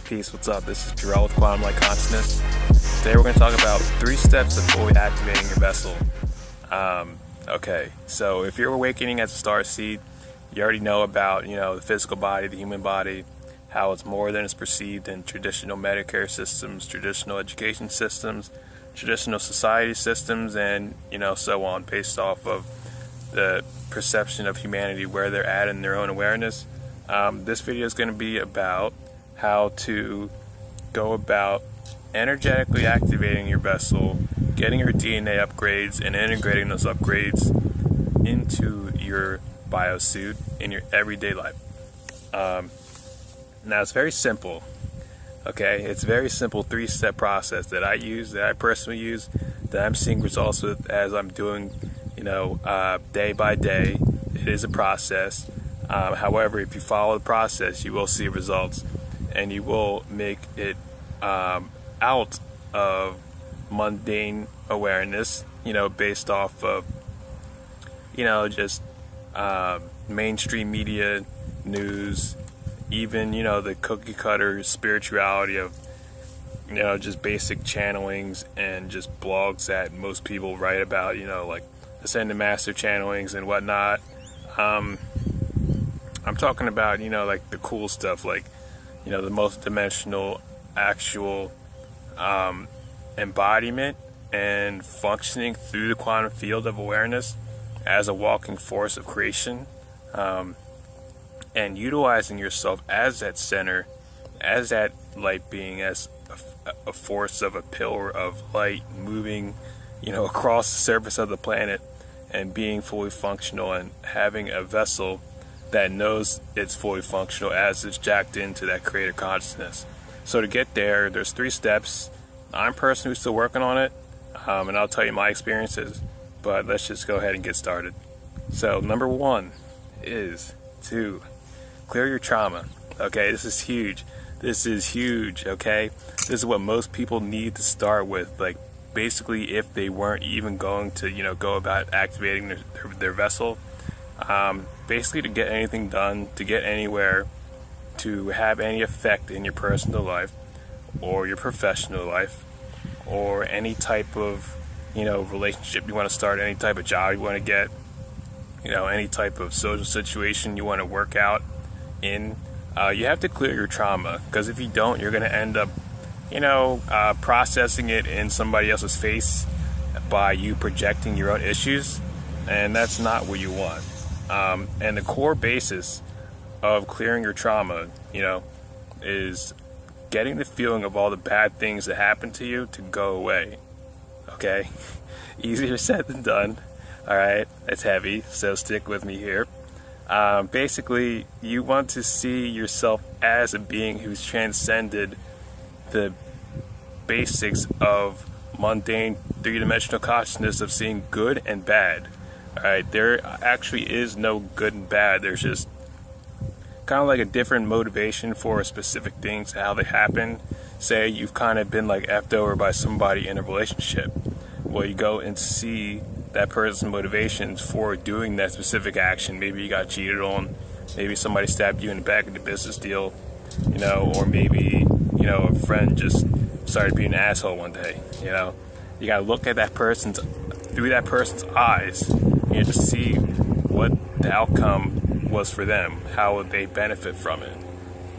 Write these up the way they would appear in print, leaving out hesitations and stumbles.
Peace, what's up? This is Jarrell with Quantum Light Consciousness. Today we're going to talk about 3 steps to fully activating your vessel. Okay, so if you're awakening as a star seed, you already know about, the physical body, the human body, how it's more than it's perceived in traditional Medicare systems, traditional education systems, traditional society systems, and, so on, based off of the perception of humanity, where they're at in their own awareness. This video is going to be about how to go about energetically activating your vessel, getting your DNA upgrades, and integrating those upgrades into your biosuit in your everyday life. Now, it's very simple. Okay, it's a very simple 3-step process that I personally use, that I'm seeing results with as I'm doing, day by day. It is a process. However, if you follow the process, you will see results, and you will make it out of mundane awareness, based off of, just mainstream media, news, even, the cookie cutter spirituality of, just basic channelings and just blogs that most people write about, like Ascended Master channelings and whatnot. I'm talking about, like the cool stuff, like, the multi-dimensional actual embodiment and functioning through the quantum field of awareness as a walking force of creation, and utilizing yourself as that center, as that light being, as a force of a pillar of light moving, across the surface of the planet, and being fully functional, and having a vessel that knows it's fully functional as it's jacked into that creator consciousness. So to get there, there's 3 steps. I'm personally still working on it, and I'll tell you my experiences, but let's just go ahead and get started. So number 1 is to clear your trauma. Okay, this is huge. Okay, this is what most people need to start with. Like, basically, if they weren't even going to, go about activating their vessel, basically to get anything done, to get anywhere, to have any effect in your personal life or your professional life, or any type of, relationship you want to start, any type of job you want to get, any type of social situation you want to work out in, you have to clear your trauma, because if you don't, you're going to end up, processing it in somebody else's face by you projecting your own issues, and that's not what you want. And the core basis of clearing your trauma, is getting the feeling of all the bad things that happen to you to go away. Okay? Easier said than done. Alright? It's heavy, so stick with me here. Basically, you want to see yourself as a being who's transcended the basics of mundane 3-dimensional consciousness of seeing good and bad. Alright, there actually is no good and bad. There's just kind of like a different motivation for specific things, how they happen. Say you've kind of been like effed over by somebody in a relationship. Well, you go and see that person's motivations for doing that specific action. Maybe you got cheated on, maybe somebody stabbed you in the back of the business deal, or maybe, a friend just started being an asshole one day. You gotta look at that person's, through that person's eyes, to see what the outcome was for them, how would they benefit from it.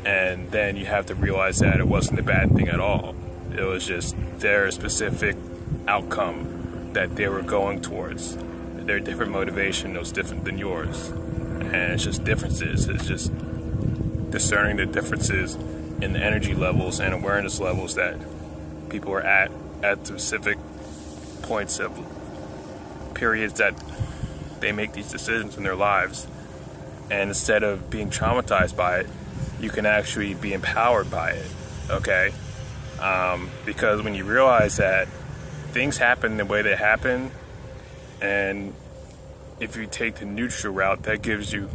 And then you have to realize that it wasn't a bad thing at all. It was just their specific outcome that they were going towards. Their different motivation was different than yours. And it's just differences. It's just discerning the differences in the energy levels and awareness levels that people are at specific points of periods that they make these decisions in their lives. And instead of being traumatized by it, you can actually be empowered by it. Okay? Because when you realize that things happen the way they happen, and if you take the neutral route, that gives you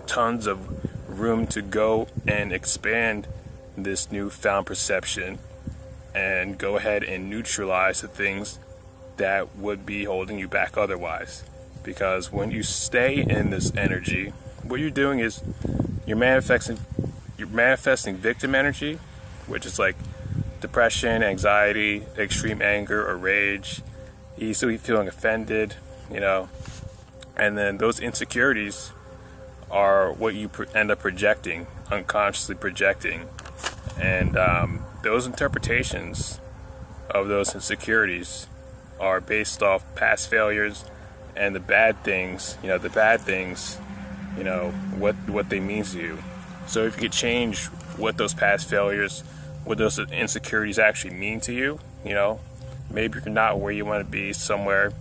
tons of room to go and expand this newfound perception and go ahead and neutralize the things that would be holding you back otherwise. Because when you stay in this energy, what you're doing is you're manifesting victim energy, which is like depression, anxiety, extreme anger or rage, easily feeling offended, and then those insecurities are what you end up projecting, unconsciously projecting, and those interpretations of those insecurities are based off past failures and the bad things, what they mean to you. So if you could change what those past failures, what those insecurities actually mean to you, maybe you're not where you want to be somewhere,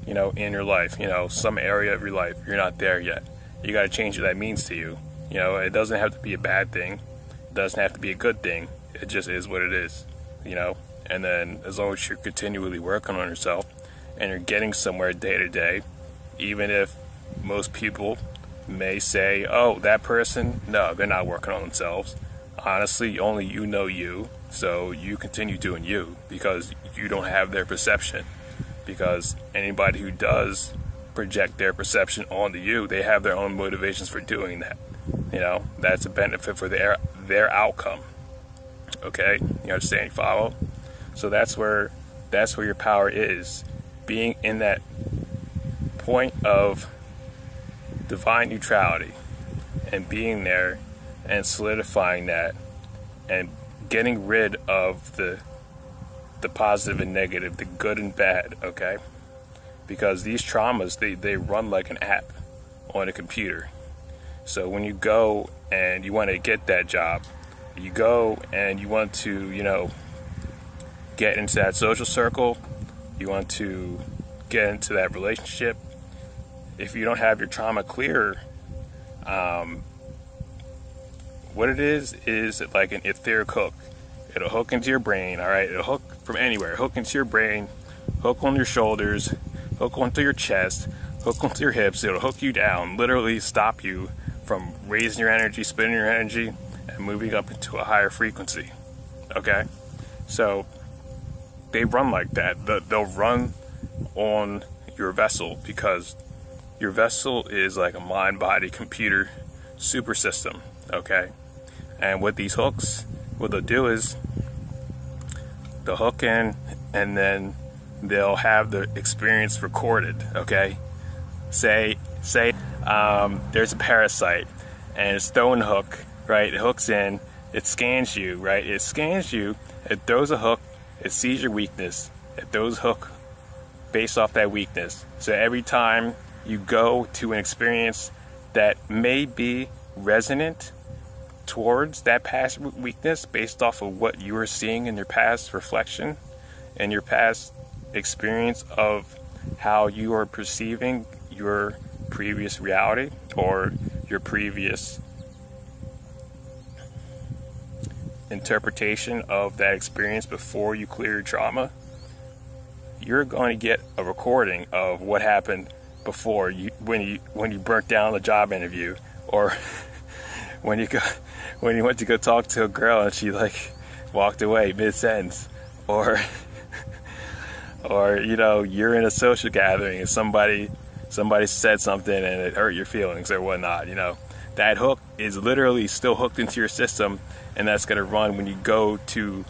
in your life, some area of your life, you're not there yet. You got to change what that means to you. It doesn't have to be a bad thing. It doesn't have to be a good thing. It just is what it is, And then as long as you're continually working on yourself and you're getting somewhere day to day, even if most people may say, oh, that person, no, they're not working on themselves. Honestly, only you know you, so you continue doing you because you don't have their perception. Because anybody who does project their perception onto you, they have their own motivations for doing that. That's a benefit for their outcome. Okay, you understand? You follow? So that's where your power is, being in that point of divine neutrality and being there and solidifying that and getting rid of the positive and negative, the good and bad, okay? Because these traumas, they run like an app on a computer. So when you go and you want to get that job, you go and you want to, get into that social circle, you want to get into that relationship. If you don't have your trauma clear, what it is like an etheric hook. It'll hook into your brain, all right? It'll hook from anywhere. Hook into your brain, hook on your shoulders, hook onto your chest, hook onto your hips. It'll hook you down, literally stop you from raising your energy, spinning your energy, and moving up into a higher frequency, okay? So they run like that. They'll run on your vessel because your vessel is like a mind-body computer super system, okay? And with these hooks, what they'll do is they'll hook in and then they'll have the experience recorded, okay? Say there's a parasite and it's throwing a hook, right? It hooks in, it scans you, right? It scans you, it throws a hook, it sees your weakness, it throws a hook based off that weakness. So every time you go to an experience that may be resonant towards that past weakness based off of what you were seeing in your past reflection and your past experience of how you are perceiving your previous reality or your previous interpretation of that experience before you clear your trauma, you're going to get a recording of what happened before when you burnt down the job interview, or when you went to go talk to a girl and she like walked away mid-sentence, or you're in a social gathering and somebody said something and it hurt your feelings or whatnot. That hook is literally still hooked into your system, and that's going to run when you go to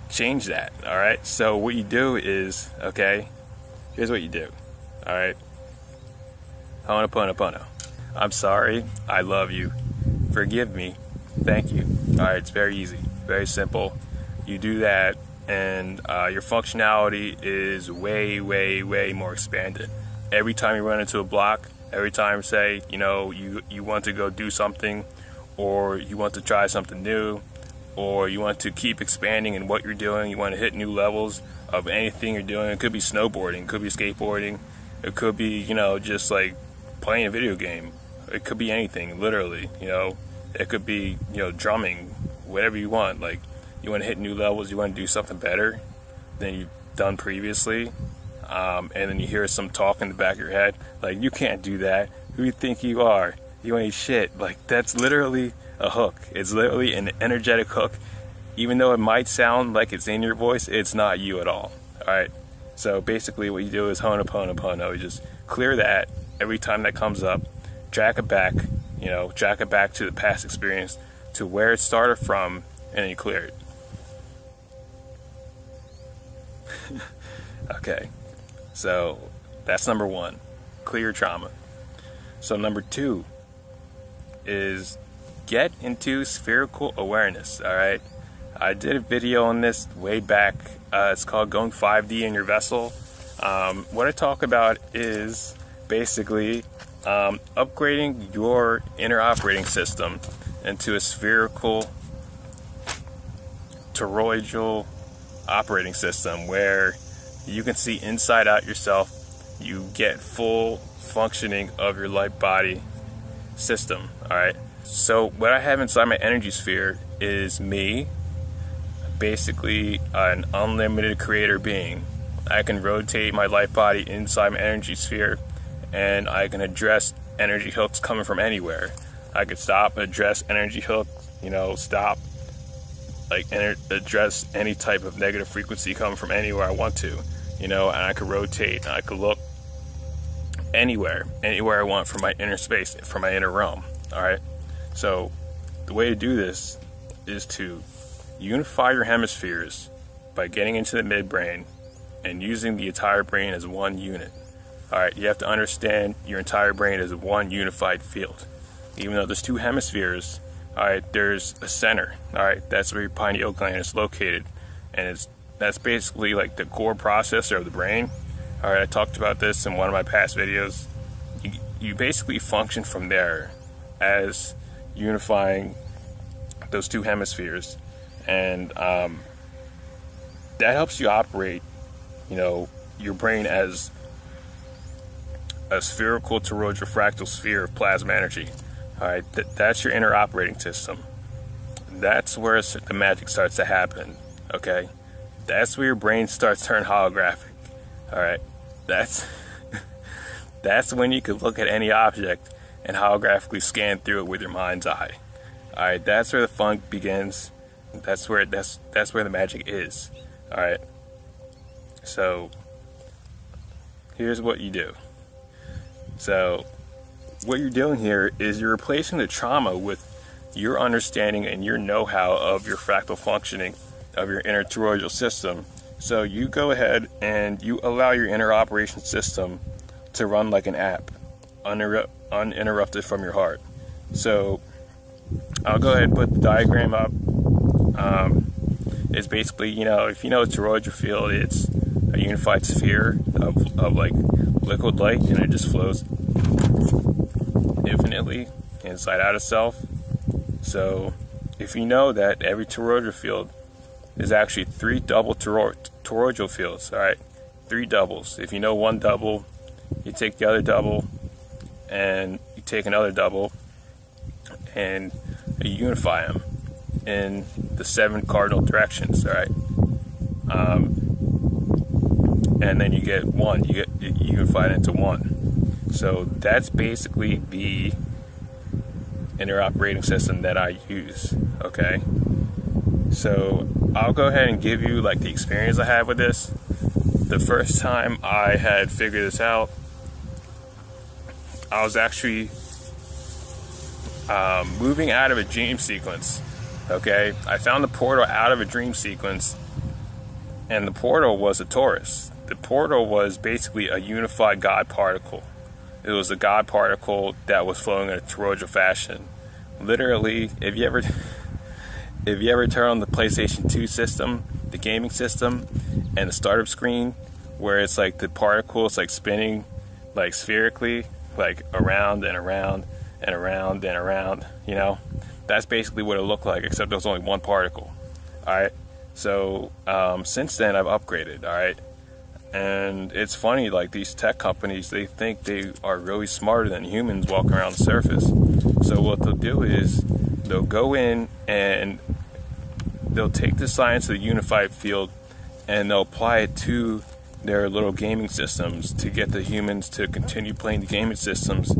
change that. All right, so what you do is, okay, here's what you do. All right, Ho'oponopono. I'm sorry, I love you, forgive me, thank you. All right, it's very easy, very simple. You do that and your functionality is way, way, way more expanded. Every time you run into a block, every time, say, you want to go do something, or you want to try something new, or you want to keep expanding in what you're doing, you want to hit new levels of anything you're doing. It could be snowboarding, it could be skateboarding, it could be, just like playing a video game. It could be anything, literally, It could be, drumming, whatever you want. Like, you want to hit new levels, you want to do something better than you've done previously. And then you hear some talk in the back of your head, like, you can't do that. Who do you think you are? You ain't shit. Like, that's literally a hook. It's literally an energetic hook. Even though it might sound like it's in your voice, it's not you at all. All right. So basically what you do is Ho'oponopono. You just clear that every time that comes up, track it back to the past experience, to where it started from, and then you clear it. Okay, so that's number one, clear your trauma. So number two is get into spherical awareness. All right, I did a video on this way back. It's called Going 5D in Your Vessel. What I talk about is basically upgrading your inner operating system into a spherical toroidal operating system where you can see inside out yourself. You get full functioning of your light body system. All right, so what I have inside my energy sphere is me, basically an unlimited creator being. I can rotate my light body inside my energy sphere, and I can address energy hooks coming from anywhere. I could stop, address energy hook, stop, address any type of negative frequency coming from anywhere I want to, and I could rotate, and I could look anywhere I want from my inner space, from my inner realm. All right, so the way to do this is to unify your hemispheres by getting into the midbrain and using the entire brain as one unit. All right, you have to understand your entire brain is one unified field. Even though there's two hemispheres, all right, there's a center. All right, that's where your pineal gland is located, and that's basically like the core processor of the brain. All right, I talked about this in one of my past videos. You basically function from there as unifying those two hemispheres, and that helps you operate, your brain as a spherical toroidal fractal sphere of plasma energy. All right, that's your inner operating system. That's where the magic starts to happen. Okay, that's where your brain starts turning holographic. All right, that's when you could look at any object and holographically scan through it with your mind's eye. All right, that's where the fun begins. That's where the magic is. All right, so here's what you do. So what you're doing here is you're replacing the trauma with your understanding and your know-how of your fractal functioning of your inner toroidal system. So you go ahead and you allow your inner operation system to run like an app, uninterrupted from your heart. So I'll go ahead and put the diagram up. It's basically, if you know a toroidal field, it's a unified sphere of like liquid light, and it just flows infinitely inside out itself. So if you know that every toroidal field is actually 3 double toroidal fields, all right, 3 doubles. If you know one double, you take the other double, and you take another double, and you unify them in the 7 cardinal directions. All right, and then you get one. You unify it into one. So that's basically the inner operating system that I use. Okay, so I'll go ahead and give you like the experience I had with this. The first time I had figured this out, I was actually moving out of a dream sequence. Okay, I found the portal out of a dream sequence, and the portal was a torus. The portal was basically a unified God particle. It was a God particle that was flowing in a toroidal fashion. Literally, if you ever turn on the PlayStation 2 system, the gaming system, and the startup screen, where it's like the particle is like spinning like spherically, like around and around and around and around, that's basically what it looked like, except there was only one particle. All right, so since then I've upgraded. All right, and it's funny, like these tech companies, they think they are really smarter than humans walking around the surface. So what they'll do is they'll go in and they'll take the science of the unified field and they'll apply it to their little gaming systems to get the humans to continue playing the gaming systems,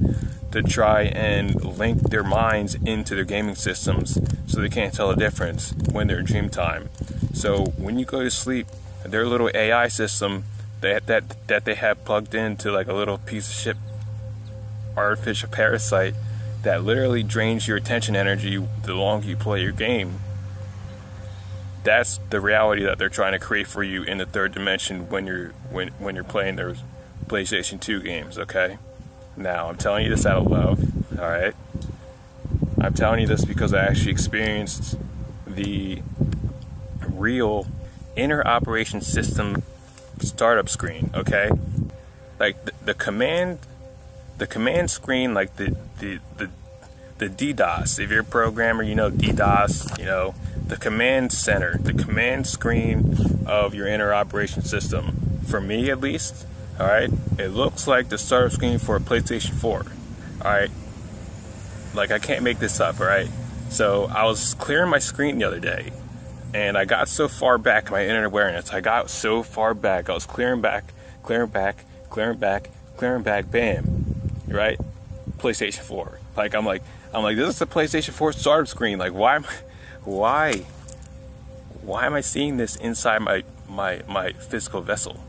to try and link their minds into their gaming systems so they can't tell the difference when they're in dream time. So when you go to sleep, their little AI system that they have plugged into like a little piece of shit artificial parasite that literally drains your attention energy the longer you play your game, that's the reality that they're trying to create for you in the third dimension when you're playing those PlayStation 2 games, okay? Now, I'm telling you this out of love, all right? I'm telling you this because I actually experienced the real inner operation system startup screen, okay? Like the command screen, like the DDoS. If you're a programmer, you know DDoS, you know, the command center, the command screen of your inner operation system. For me, at least, all right, it looks like the startup screen for a PlayStation 4, all right? Like, I can't make this up, all right? So I was clearing my screen the other day, and I got so far back in my inner awareness. I got so far back. I was clearing back, bam, right? PlayStation 4. Like, I'm like, this is the PlayStation 4 startup screen. Like, why am I seeing this inside my physical vessel?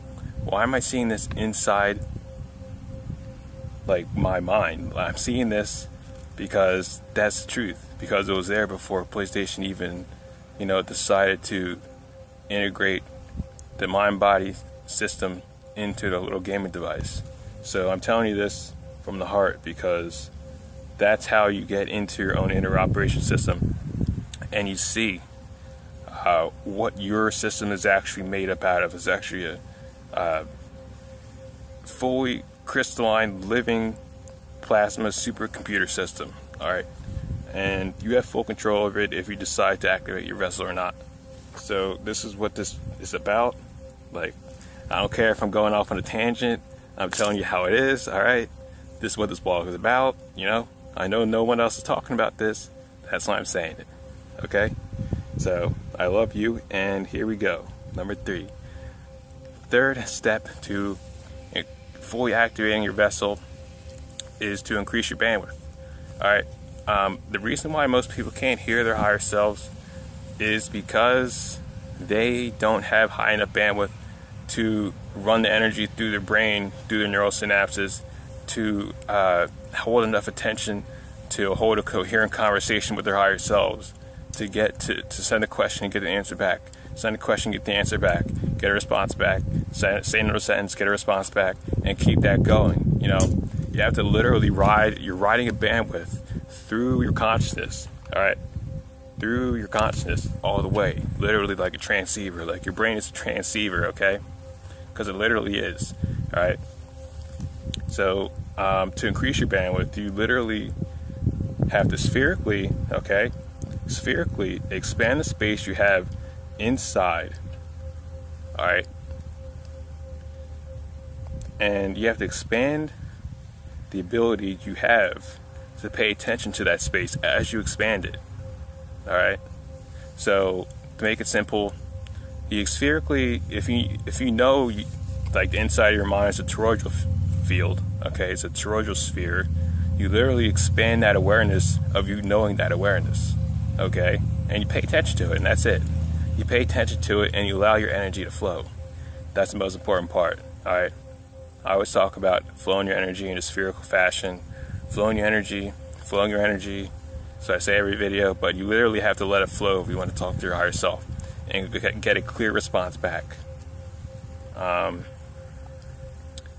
Why am I seeing this inside, like, my mind? I'm seeing this because that's the truth. Because it was there before PlayStation even, you know, decided to integrate the mind-body system into the little gaming device. So I'm telling you this from the heart, because that's how you get into your own inner operation system, and you see what your system is actually made up out of. Is actually a fully crystalline, living plasma supercomputer system. All right, and you have full control of it if you decide to activate your vessel or not. So this is what this is about. Like, I don't care if I'm going off on a tangent. I'm telling you how it is. All right, this is what this blog is about. You know, I know no one else is talking about this. That's why I'm saying it. Okay, so I love you, and here we go. Number 3. Third step to fully activating your vessel is to increase your bandwidth. All right. The reason why most people can't hear their higher selves is because they don't have high enough bandwidth to run the energy through their brain, through their neural synapses, to hold enough attention to hold a coherent conversation with their higher selves, to get to send a question and get an answer back, send a question, get the answer back, get a response back, say another sentence, get a response back, and keep that going. You know, you have to literally you're riding a bandwidth through your consciousness, all right? Through your consciousness all the way, literally like a transceiver. Like, your brain is a transceiver, okay? Because it literally is, all right? So to increase your bandwidth, you literally have to spherically expand the space you have inside, all right? And you have to expand the ability you have to pay attention to that space as you expand it, all right? So to make it simple, you spherically, if you know, like, the inside of your mind is a toroidal field, okay? It's a toroidal sphere. You literally expand that awareness of you knowing that awareness, okay? And you pay attention to it, and that's it. You pay attention to it, and you allow your energy to flow. That's the most important part, all right? I always talk about flowing your energy in a spherical fashion, flowing your energy. So I say every video, but you literally have to let it flow if you want to talk to your higher self and get a clear response back.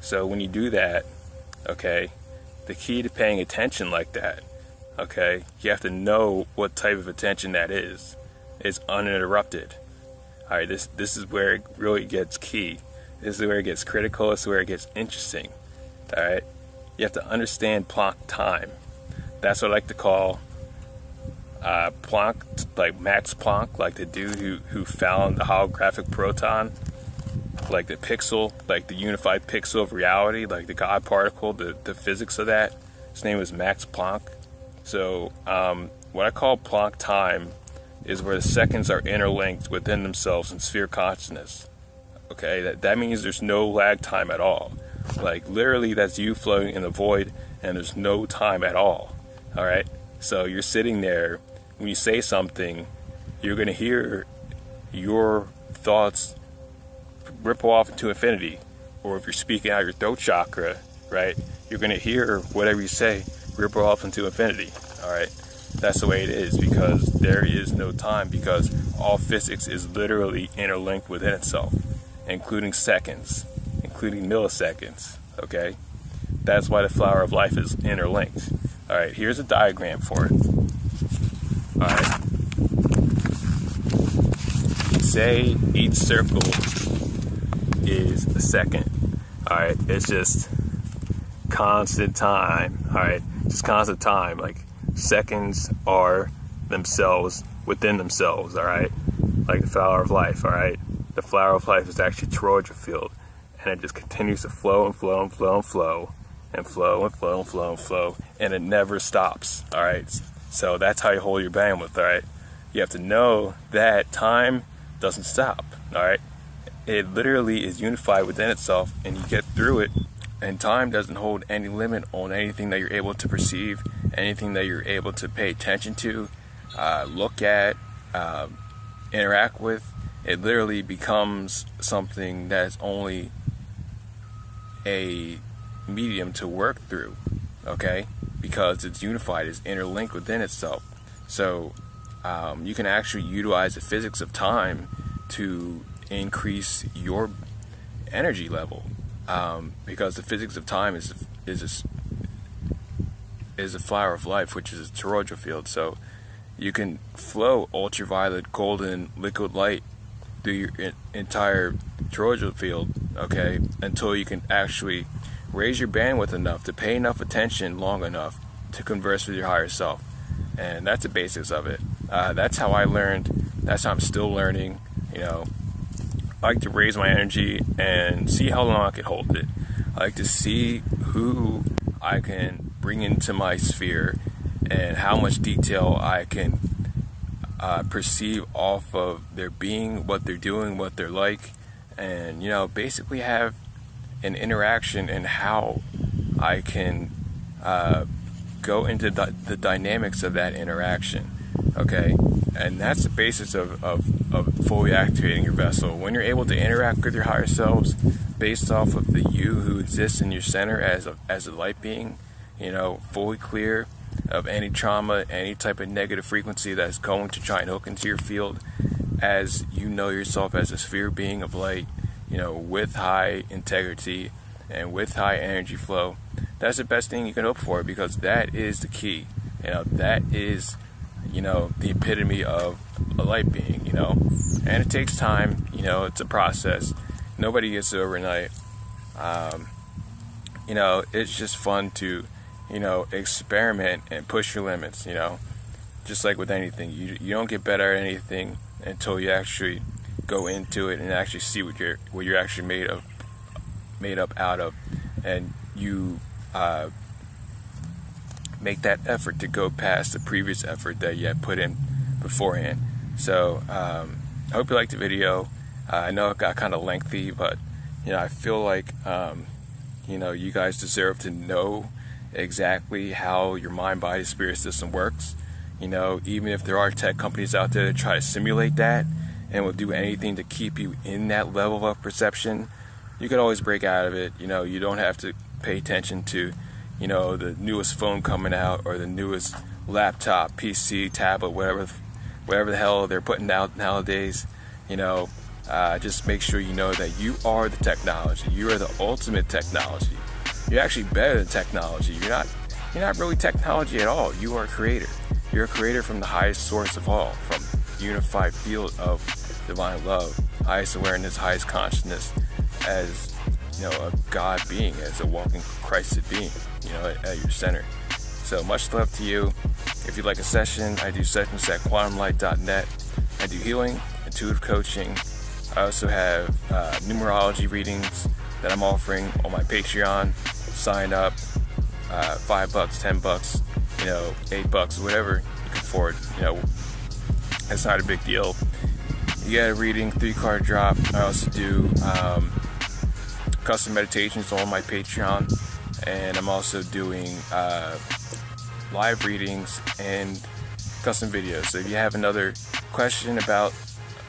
So when you do that, okay, the key to paying attention like that, okay, you have to know what type of attention that is. It's uninterrupted. All right, this is where it really gets key. This is where it gets critical. This is where it gets interesting. All right, you have to understand Planck time. That's what I like to call Planck, like Max Planck, like the dude who found the holographic proton, like the pixel, like the unified pixel of reality, like the God particle, the physics of that. His name was Max Planck. So what I call Planck time is where the seconds are interlinked within themselves in sphere consciousness. Okay, that means there's no lag time at all. Like, literally, that's you floating in the void, and there's no time at all. All right, so you're sitting there. When you say something, you're going to hear your thoughts ripple off into infinity. Or if you're speaking out your throat chakra, right, you're going to hear whatever you say ripple off into infinity. All right, that's the way it is, because there is no time, because all physics is literally interlinked within itself, including seconds, including milliseconds, okay? That's why the flower of life is interlinked. All right, here's a diagram for it. All right. Say each circle is a second. All right, it's just constant time. All right, just constant time. Like seconds are themselves within themselves. All right, like the flower of life. All right, the flower of life is actually toroidal field, and it just continues to flow and flow and flow and flow and flow and flow and flow and flow, and it never stops. All right, so that's how you hold your bandwidth. All right, you have to know that time doesn't stop. All right, it literally is unified within itself, and you get through it. And time doesn't hold any limit on anything that you're able to perceive, anything that you're able to pay attention to, look at, interact with. It literally becomes something that's only a medium to work through, okay? Because it's unified, it's interlinked within itself. So you can actually utilize the physics of time to increase your energy level, because the physics of time is a flower of life, which is a toroidal field. So you can flow ultraviolet, golden, liquid light through your entire toroidal field, okay, until you can actually raise your bandwidth enough to pay enough attention long enough to converse with your higher self. And that's the basics of it. That's how I learned. That's how I'm still learning. You know, I like to raise my energy and see how long I can hold it. I like to see who I can bring into my sphere and how much detail I can perceive off of their being, what they're doing, what they're like, and, you know, basically have an interaction and how I can go into the dynamics of that interaction, okay? And that's the basis of fully activating your vessel. When you're able to interact with your higher selves based off of the you who exists in your center as a light being, you know, fully clear of any trauma, any type of negative frequency that's going to try and hook into your field, as you know yourself as a sphere being of light, you know, with high integrity and with high energy flow. That's the best thing you can hope for, because that is the key. You know, that is, you know, the epitome of a light being, you know. And it takes time, you know, it's a process. Nobody gets it overnight. You know, it's just fun to, you know, experiment and push your limits, you know. Just like with anything, you don't get better at anything until you actually go into it and actually see what you're actually made up out of, and you make that effort to go past the previous effort that you had put in beforehand. So I hope you liked the video. I know it got kind of lengthy, but, you know, I feel like you know, you guys deserve to know exactly how your mind, body, spirit system works. You know, even if there are tech companies out there that try to simulate that and will do anything to keep you in that level of perception, you can always break out of it. You know, you don't have to pay attention to, you know, the newest phone coming out or the newest laptop, PC, tablet, whatever the hell they're putting out nowadays. You know, just make sure you know that you are the technology. You are the ultimate technology. You're actually better than technology. You're not really technology at all. You are a creator. You're a creator from the highest source of all, from the unified field of divine love, highest awareness, highest consciousness, as, you know, a God being, as a walking Christed being, you know, at your center. So much love to you. If you'd like a session, I do sessions at quantumlight.net. I do healing, intuitive coaching. I also have numerology readings that I'm offering on my Patreon. Sign up, $5, $10, you know, $8, whatever you can afford. You know, it's not a big deal. You get a reading, 3-card drop. I also do custom meditations on my Patreon, and I'm also doing live readings and custom videos. So if you have another question about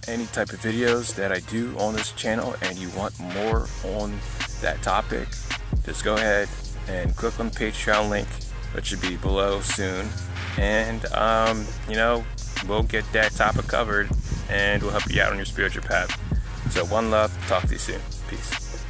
any type of videos that I do on this channel and you want more on that topic, just go ahead and click on the Patreon link, which should be below soon, and you know, we'll get that topic covered and we'll help you out on your spiritual path. So one love, talk to you soon. Peace.